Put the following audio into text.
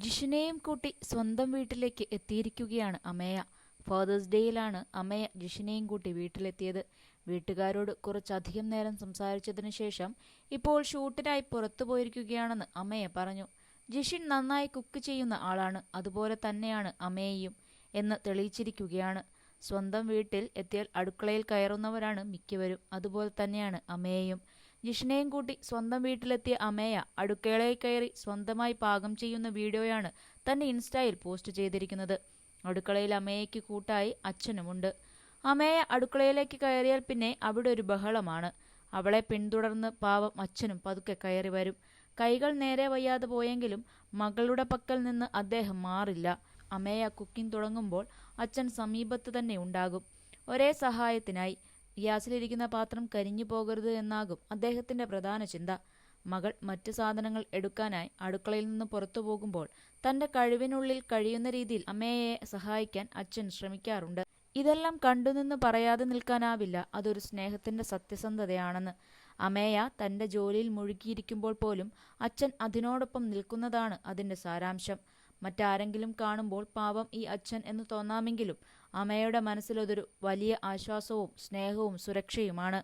ജിഷിനെയും കൂട്ടി സ്വന്തം വീട്ടിലേക്ക് എത്തിയിരിക്കുകയാണ് അമേയ. ഫാദേഴ്സ് ഡേയിലാണ് അമേയ ജിഷിനെയും കൂട്ടി വീട്ടിലെത്തിയത്. വീട്ടുകാരോട് കുറച്ചധികം നേരം സംസാരിച്ചതിനു ശേഷം ഇപ്പോൾ ഷൂട്ടിനായി പുറത്തു പോയിരിക്കുകയാണെന്ന് അമേയ പറഞ്ഞു. ജിഷിൻ നന്നായി കുക്ക് ചെയ്യുന്ന ആളാണ്, അതുപോലെ തന്നെയാണ് അമേയയും എന്ന് തെളിയിച്ചിരിക്കുകയാണ്. സ്വന്തം വീട്ടിൽ എത്തിയാൽ അടുക്കളയിൽ കയറുന്നവരാണ് മിക്കവരും, അതുപോലെ തന്നെയാണ് അമേയയും. ജിഷിനെയും കൂട്ടി സ്വന്തം വീട്ടിലെത്തിയ അമേയ അടുക്കളയിൽ കയറി സ്വന്തമായി പാകം ചെയ്യുന്ന വീഡിയോയാണ് തന്റെ ഇൻസ്റ്റയിൽ പോസ്റ്റ് ചെയ്തിരിക്കുന്നത്. അടുക്കളയിൽ അമേയയ്ക്ക് കൂട്ടായി അച്ഛനുമുണ്ട്. അമേയ അടുക്കളയിലേക്ക് കയറിയാൽ പിന്നെ അവിടെ ഒരു ബഹളമാണ്. അവളെ പിന്തുടർന്ന് പാവം അച്ഛനും പതുക്കെ കയറി വരും. കൈകൾ നേരെ വയ്യാതെ പോയെങ്കിലും മകളുടെ പക്കൽ നിന്ന് അദ്ദേഹം മാറില്ല. അമേയ കുക്കിംഗ് തുടങ്ങുമ്പോൾ അച്ഛൻ സമീപത്ത് തന്നെ ഉണ്ടാകും, ഒരേ സഹായത്തിനായി. ഗ്യാസിലിരിക്കുന്ന പാത്രം കരിഞ്ഞു പോകരുത് എന്നാകും അദ്ദേഹത്തിന്റെ പ്രധാന ചിന്ത. മകൾ മറ്റ് സാധനങ്ങൾ എടുക്കാനായി അടുക്കളയിൽ നിന്ന് പുറത്തു പോകുമ്പോൾ തന്റെ കഴിവിനുള്ളിൽ കഴിയുന്ന രീതിയിൽ അമ്മയെ സഹായിക്കാൻ അച്ഛൻ ശ്രമിക്കാറുണ്ട്. ഇതെല്ലാം കണ്ടുനിന്ന് പറയാതെ നിൽക്കാനാവില്ല, അതൊരു സ്നേഹത്തിന്റെ സത്യസന്ധതയാണെന്ന്. അമേയ തന്റെ ജോലിയിൽ മുഴുകിയിരിക്കുമ്പോൾ പോലും അച്ഛൻ അതിനോടൊപ്പം നിൽക്കുന്നതാണ് അതിന്റെ സാരാംശം. മറ്റാരെങ്കിലും കാണുമ്പോൾ പാവം ഈ അച്ഛൻ എന്ന് തോന്നാമെങ്കിലും അമേയുടെ മനസ്സിലതൊരു വലിയ ആശ്വാസവും സ്നേഹവും സുരക്ഷയുമാണ്.